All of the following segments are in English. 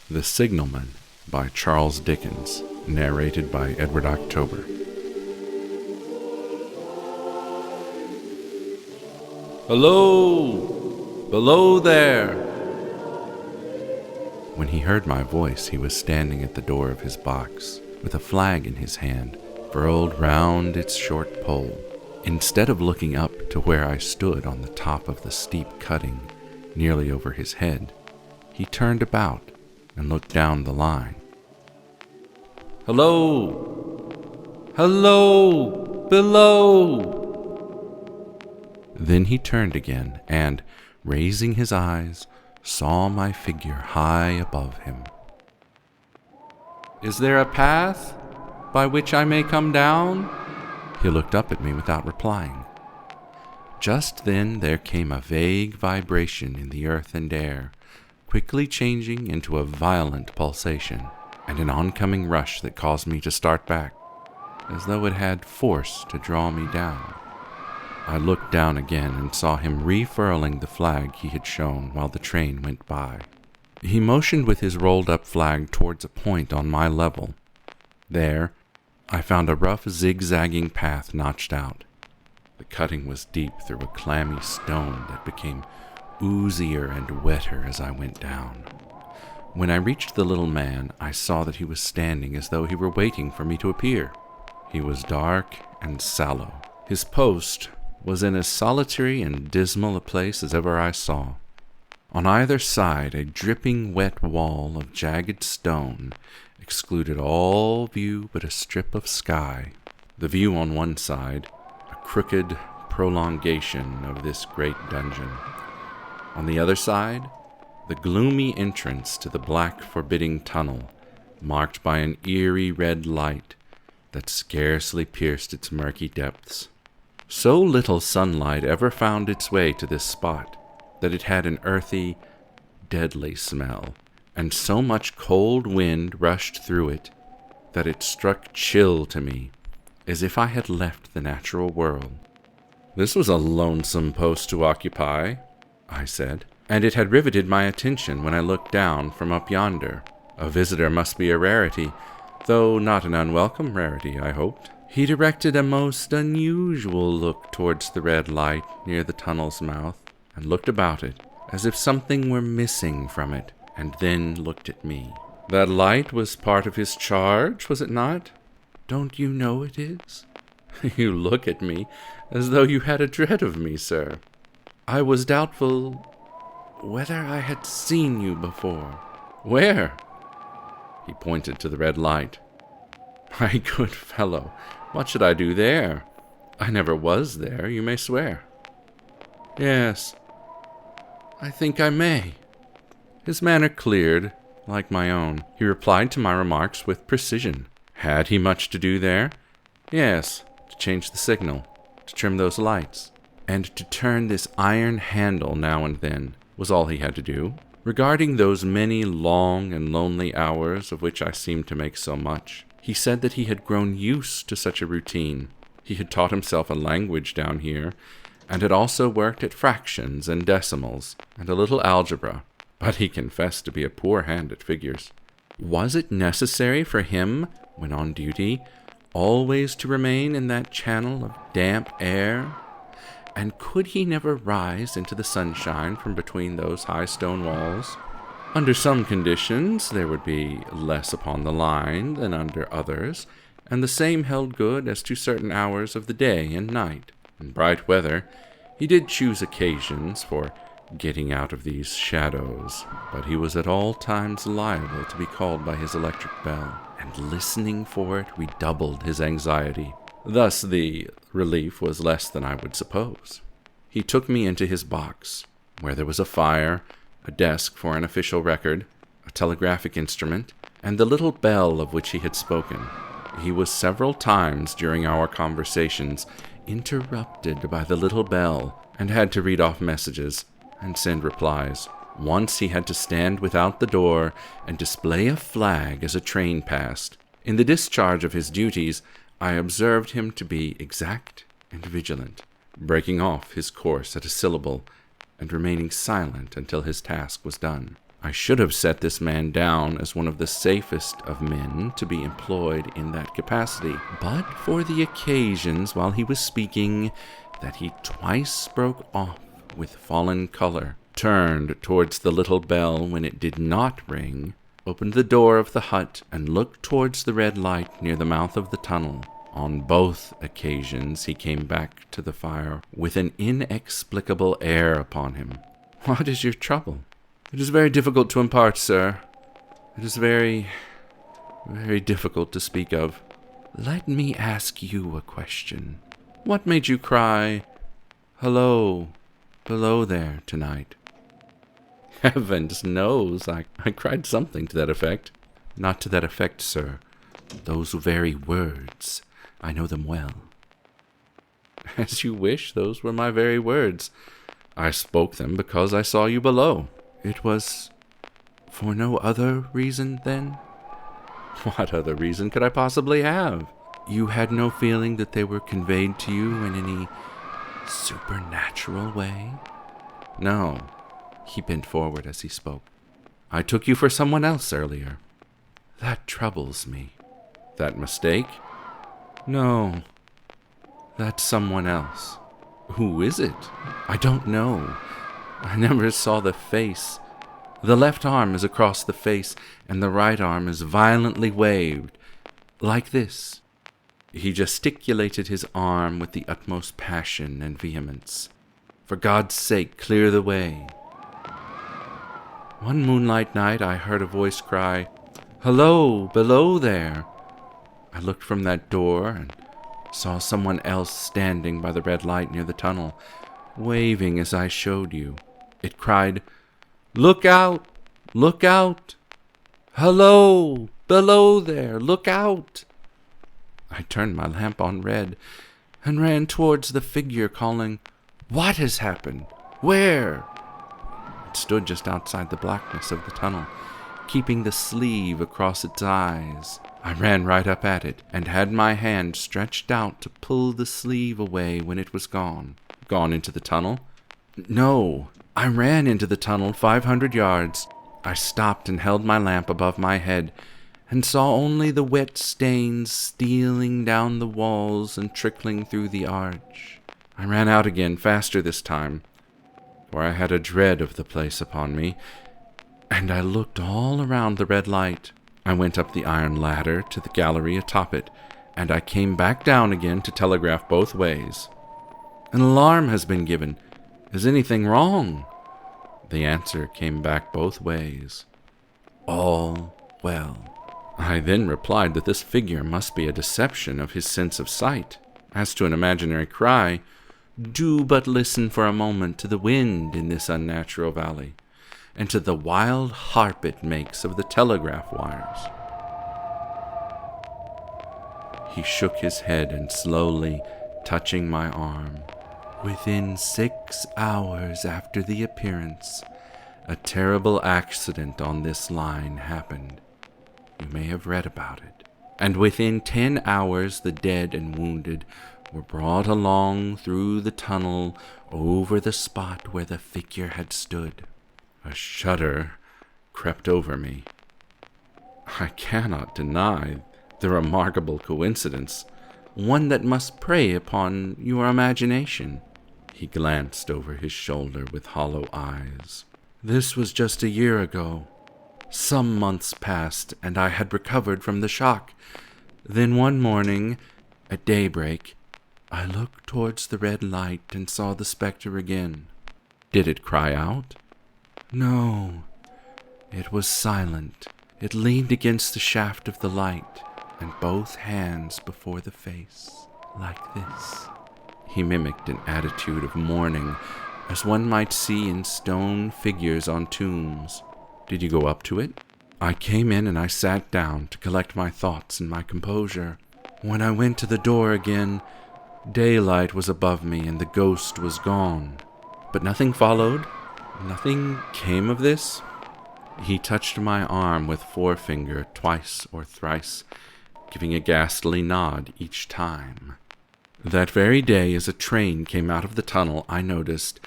The Signalman by Charles Dickens, narrated by Edward October. "Hello! Below there!" When he heard my voice, he was standing at the door of his box, with a flag in his hand, furled round its short pole. Instead of looking up to where I stood on the top of the steep cutting, nearly over his head, he turned about and looked down the line. "Hello! Hello! Below!" Then he turned again and, raising his eyes, saw my figure high above him. "Is there a path by which I may come down?" He looked up at me without replying. Just then there came a vague vibration in the earth and air, quickly changing into a violent pulsation, and an oncoming rush that caused me to start back, as though it had force to draw me down. I looked down again and saw him refurling the flag he had shown while the train went by. He motioned with his rolled-up flag towards a point on my level. There, I found a rough, zigzagging path notched out. The cutting was deep through a clammy stone that became oozier and wetter as I went down. When I reached the little man, I saw that he was standing as though he were waiting for me to appear. He was dark and sallow. His post was in as solitary and dismal a place as ever I saw. On either side, a dripping wet wall of jagged stone excluded all view but a strip of sky. The view on one side, a crooked prolongation of this great dungeon. On the other side, the gloomy entrance to the black, forbidding tunnel, marked by an eerie red light that scarcely pierced its murky depths. So little sunlight ever found its way to this spot that it had an earthy, deadly smell, and so much cold wind rushed through it that it struck chill to me, as if I had left the natural world. "This was a lonesome post to occupy," I said, "and it had riveted my attention when I looked down from up yonder. A visitor must be a rarity, though not an unwelcome rarity, I hoped." He directed a most unusual look towards the red light near the tunnel's mouth, and looked about it, as if something were missing from it, and then looked at me. "That light was part of his charge, was it not? Don't you know it is? You look at me as though you had a dread of me, sir. I was doubtful whether I had seen you before." "Where?" He pointed to the red light. "My good fellow, what should I do there? I never was there, you may swear." "Yes, I think I may." His manner cleared, like my own. He replied to my remarks with precision. Had he much to do there? Yes, to change the signal, to trim those lights, and to turn this iron handle now and then, was all he had to do. Regarding those many long and lonely hours of which I seemed to make so much, he said that he had grown used to such a routine. He had taught himself a language down here, and had also worked at fractions and decimals, and a little algebra, but he confessed to be a poor hand at figures. Was it necessary for him, when on duty, always to remain in that channel of damp air? And could he never rise into the sunshine from between those high stone walls? Under some conditions there would be less upon the line than under others, and the same held good as to certain hours of the day and night. In bright weather he did choose occasions for getting out of these shadows, but he was at all times liable to be called by his electric bell, and listening for it redoubled his anxiety. Thus the relief was less than I would suppose. He took me into his box, where there was a fire, a desk for an official record, a telegraphic instrument, and the little bell of which he had spoken. He was several times during our conversations interrupted by the little bell, and had to read off messages and send replies. Once he had to stand without the door and display a flag as a train passed. In the discharge of his duties, I observed him to be exact and vigilant, breaking off his course at a syllable and remaining silent until his task was done. I should have set this man down as one of the safest of men to be employed in that capacity, but for the occasions while he was speaking that he twice broke off with fallen color, turned towards the little bell when it did not ring, opened the door of the hut, and looked towards the red light near the mouth of the tunnel. On both occasions he came back to the fire with an inexplicable air upon him. "What is your trouble?" "It is very difficult to impart, sir. It is very, very difficult to speak of." "Let me ask you a question. What made you cry, 'Hello, below there,' tonight?" "Heavens knows, I cried something to that effect." "Not to that effect, sir. Those very words. I know them well." "As you wish, those were my very words. I spoke them because I saw you below." "It was for no other reason, then?" "What other reason could I possibly have?" "You had no feeling that they were conveyed to you in any supernatural way?" "No." He bent forward as he spoke. "I took you for someone else earlier." "That troubles me." "That mistake?" "No, that's someone else." "Who is it?" "I don't know. I never saw the face. The left arm is across the face, and the right arm is violently waved, like this." He gesticulated his arm with the utmost passion and vehemence. "For God's sake, clear the way." "One moonlight night I heard a voice cry, 'Hello, below there.' I looked from that door and saw someone else standing by the red light near the tunnel, waving as I showed you. It cried, 'Look out! Look out! Hello, below there! Look out!' I turned my lamp on red and ran towards the figure, calling, 'What has happened? Where?' It stood just outside the blackness of the tunnel, keeping the sleeve across its eyes. I ran right up at it, and had my hand stretched out to pull the sleeve away when it was gone." "Gone into the tunnel?" "No, I ran into the tunnel 500 yards. I stopped and held my lamp above my head, and saw only the wet stains stealing down the walls and trickling through the arch. I ran out again, faster this time, for I had a dread of the place upon me, and I looked all around the red light. I went up the iron ladder to the gallery atop it, and I came back down again to telegraph both ways. 'An alarm has been given. Is anything wrong?' The answer came back both ways. 'All well.' I then replied that this figure must be a deception of his sense of sight. As to an imaginary cry, do but listen for a moment to the wind in this unnatural valley, and to the wild harp it makes of the telegraph wires." He shook his head and slowly, touching my arm, "Within 6 hours after the appearance, a terrible accident on this line happened. You may have read about it. And within 10 hours the dead and wounded were brought along through the tunnel over the spot where the figure had stood." A shudder crept over me. I cannot deny the remarkable coincidence, one that must prey upon your imagination. He glanced over his shoulder with hollow eyes. "This was just a year ago. Some months passed, and I had recovered from the shock. Then one morning, at daybreak, I looked towards the red light and saw the spectre again." "Did it cry out?" "No, it was silent. It leaned against the shaft of the light, and both hands before the face, like this." He mimicked an attitude of mourning, as one might see in stone figures on tombs. "Did you go up to it?" "I came in and I sat down to collect my thoughts and my composure. When I went to the door again, daylight was above me and the ghost was gone." "But nothing followed? Nothing came of this?" He touched my arm with forefinger twice or thrice, giving a ghastly nod each time. "That very day, as a train came out of the tunnel, I noticed,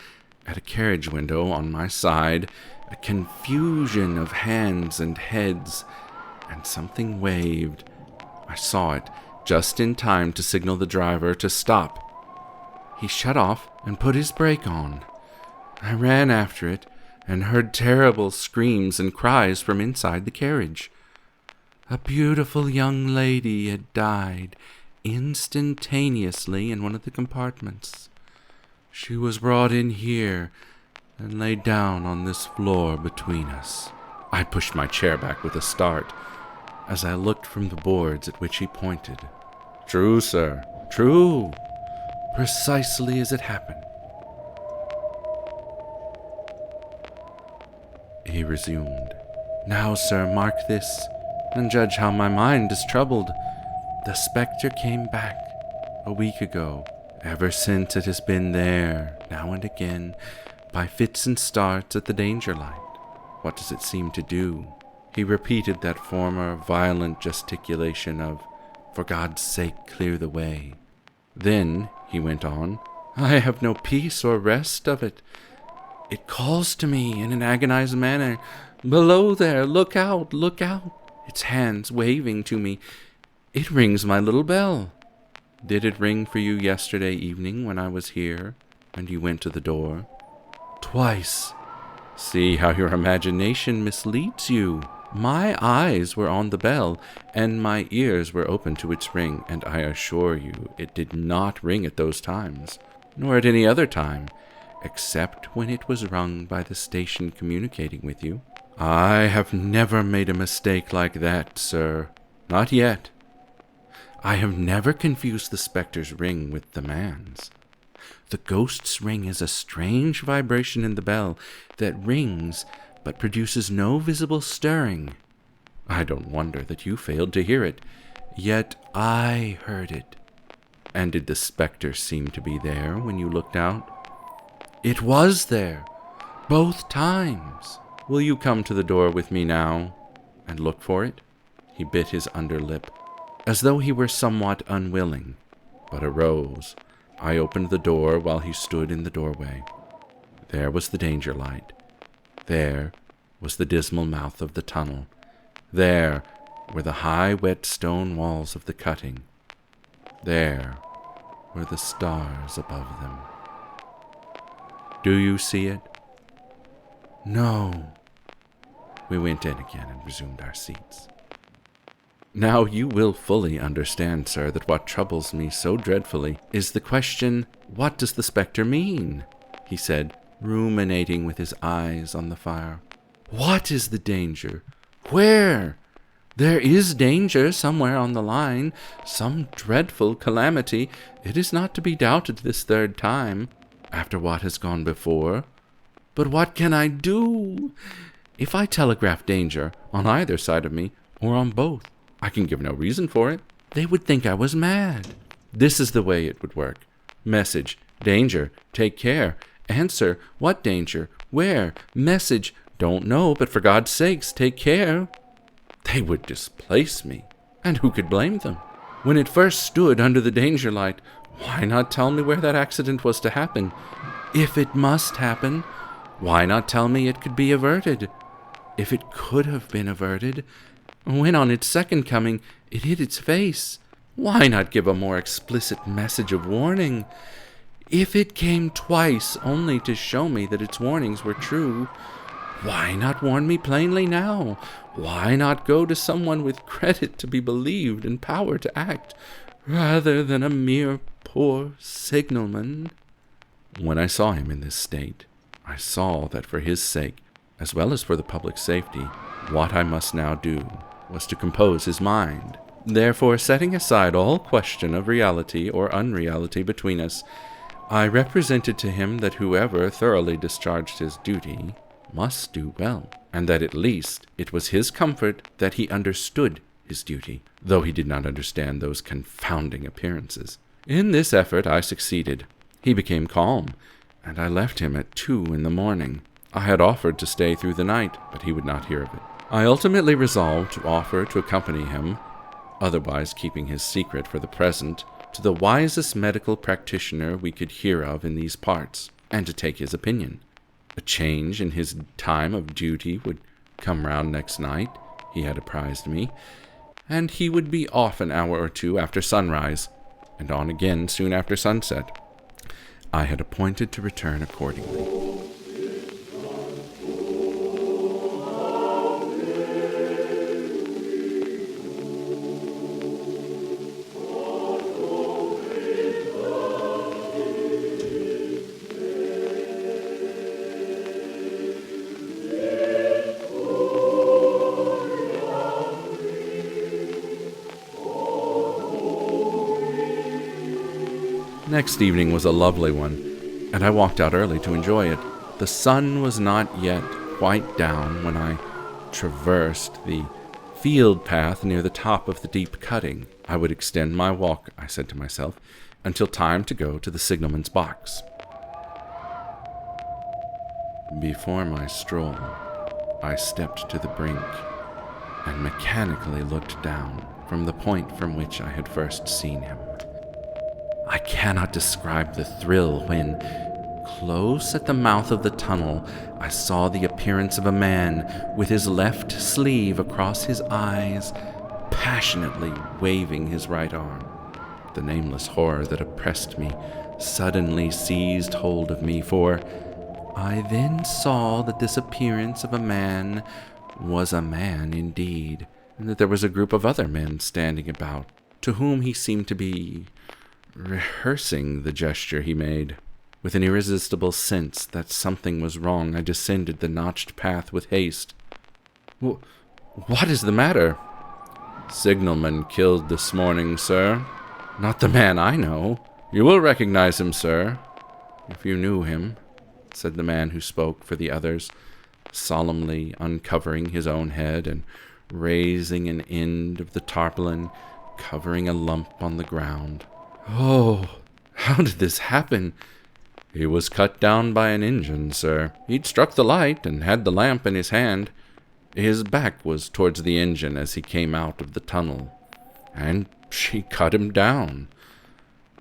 at a carriage window on my side, a confusion of hands and heads, and something waved. I saw it just in time to signal the driver to stop. He shut off and put his brake on. I ran after it and heard terrible screams and cries from inside the carriage. A beautiful young lady had died instantaneously in one of the compartments. She was brought in here and laid down on this floor between us. I pushed my chair back with a start as I looked from the boards at which he pointed. True, sir, true. Precisely as it happened. He resumed. Now, sir, mark this, and judge how my mind is troubled. The spectre came back a week ago. Ever since it has been there, now and again, by fits and starts at the danger light. What does it seem to do? He repeated that former violent gesticulation of, "For God's sake, clear the way." Then, he went on, I have no peace or rest of it. It calls to me in an agonized manner, "Below there, look out, look out." Its hands waving to me. It rings my little bell. Did it ring for you yesterday evening when I was here, and you went to the door? Twice. See how your imagination misleads you. My eyes were on the bell, and my ears were open to its ring, and I assure you it did not ring at those times, nor at any other time, except when it was rung by the station communicating with you. I have never made a mistake like that, sir. Not yet. I have never confused the spectre's ring with the man's. The ghost's ring is a strange vibration in the bell that rings but produces no visible stirring. I don't wonder that you failed to hear it, yet I heard it. And did the spectre seem to be there when you looked out? It was there, both times. Will you come to the door with me now and look for it? He bit his underlip, as though he were somewhat unwilling, but arose. I opened the door while he stood in the doorway. There was the danger light. There was the dismal mouth of the tunnel. There were the high, wet stone walls of the cutting. There were the stars above them. Do you see it? No. We went in again and resumed our seats. Now you will fully understand, sir, that what troubles me so dreadfully is the question, what does the spectre mean? He said, ruminating with his eyes on the fire. What is the danger? Where? There is danger somewhere on the line, some dreadful calamity. It is not to be doubted this third time, after what has gone before. But what can I do? If I telegraph danger on either side of me, or on both, I can give no reason for it. They would think I was mad. This is the way it would work. Message, danger, take care. Answer, what danger? Where? Message, don't know, but for God's sakes, take care. They would displace me, and who could blame them? When it first stood under the danger light, why not tell me where that accident was to happen? If it must happen, why not tell me it could be averted? If it could have been averted, when on its second coming it hit its face, why not give a more explicit message of warning? If it came twice only to show me that its warnings were true, why not warn me plainly now? Why not go to someone with credit to be believed and power to act, rather than a mere poor signalman? When I saw him in this state, I saw that for his sake, as well as for the public safety, what I must now do was to compose his mind. Therefore, setting aside all question of reality or unreality between us, I represented to him that whoever thoroughly discharged his duty must do well, and that at least it was his comfort that he understood his duty, though he did not understand those confounding appearances. In this effort I succeeded. He became calm, and I left him at 2 a.m. I had offered to stay through the night, but he would not hear of it. I ultimately resolved to offer to accompany him, otherwise keeping his secret for the present, to the wisest medical practitioner we could hear of in these parts, and to take his opinion. A change in his time of duty would come round next night, he had apprised me, and he would be off an hour or two after sunrise, and on again soon after sunset. I had appointed to return accordingly. Next evening was a lovely one, and I walked out early to enjoy it. The sun was not yet quite down when I traversed the field path near the top of the deep cutting. I would extend my walk, I said to myself, until time to go to the signalman's box. Before my stroll, I stepped to the brink and mechanically looked down from the point from which I had first seen him. I cannot describe the thrill when, close at the mouth of the tunnel, I saw the appearance of a man with his left sleeve across his eyes, passionately waving his right arm. The nameless horror that oppressed me suddenly seized hold of me, for I then saw that this appearance of a man was a man indeed, and that there was a group of other men standing about, to whom he seemed to be rehearsing the gesture he made. With an irresistible sense that something was wrong, I descended the notched path with haste. What is the matter? Signalman killed this morning, sir. Not the man I know. You will recognize him, sir, if you knew him, said the man who spoke for the others, solemnly uncovering his own head and raising an end of the tarpaulin, covering a lump on the ground. Oh, how did this happen? He was cut down by an engine, sir. He'd struck the light and had the lamp in his hand. His back was towards the engine as he came out of the tunnel, and she cut him down.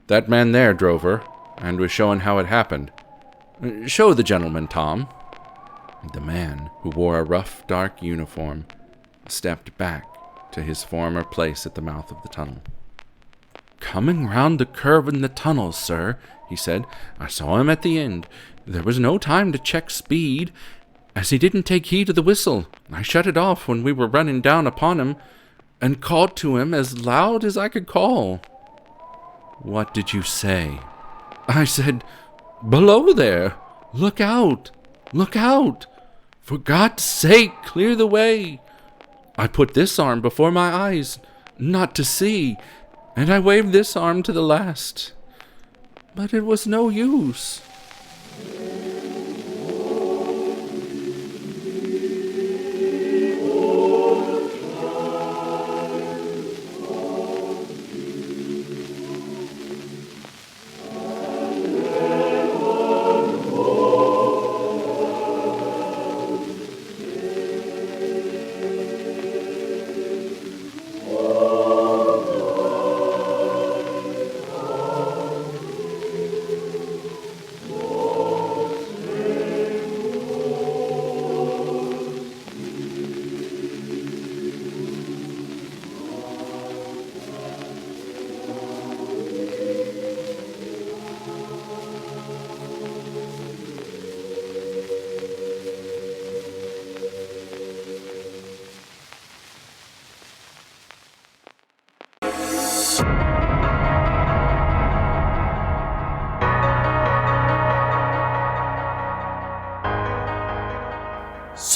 That man there drove her, and was showing how it happened. Show the gentleman, Tom. The man, who wore a rough, dark uniform, stepped back to his former place at the mouth of the tunnel. Coming round the curve in the tunnel, sir, he said. I saw him at the end. There was no time to check speed, as he didn't take heed of the whistle. I shut it off when we were running down upon him, and called to him as loud as I could call. What did you say? I said, Below there! Look out! Look out! For God's sake, clear the way! I put this arm before my eyes, not to see, and I waved this arm to the last. But it was no use.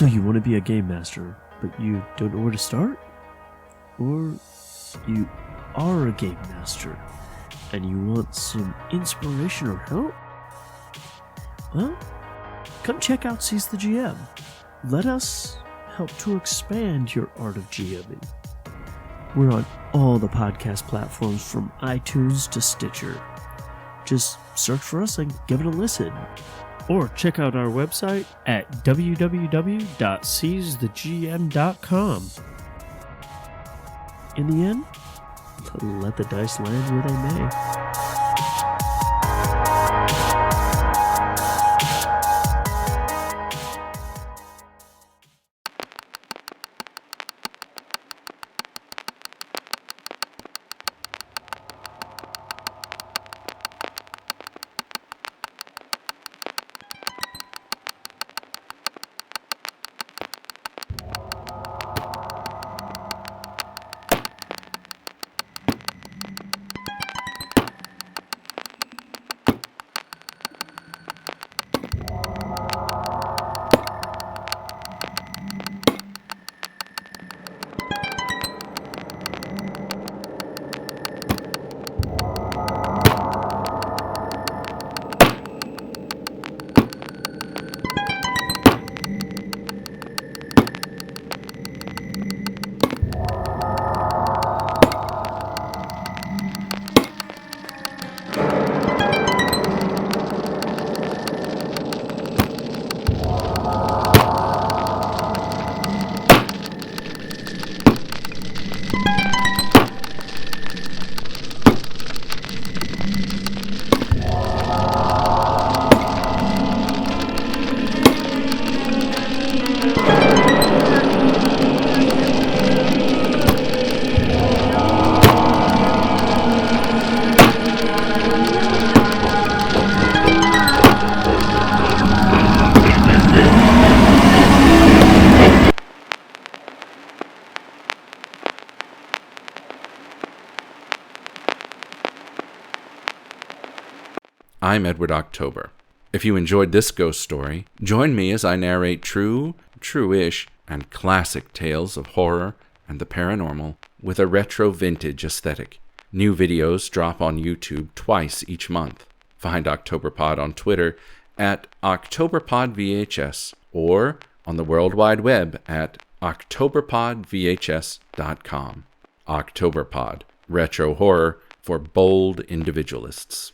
So you want to be a game master, but you don't know where to start? Or you are a game master, and you want some inspiration or help? Well, come check out Seize the GM. Let us help to expand your art of GMing. We're on all the podcast platforms from iTunes to Stitcher. Just search for us and give it a listen. Or check out our website at www.seizethegm.com. In the end, let the dice land where they may. I'm Edward October. If you enjoyed this ghost story, join me as I narrate true, true-ish, and classic tales of horror and the paranormal with a retro vintage aesthetic. New videos drop on YouTube twice each month. Find Octoberpod on Twitter at OctoberpodVHS or on the World Wide Web at OctoberpodVHS.com. Octoberpod, retro horror for bold individualists.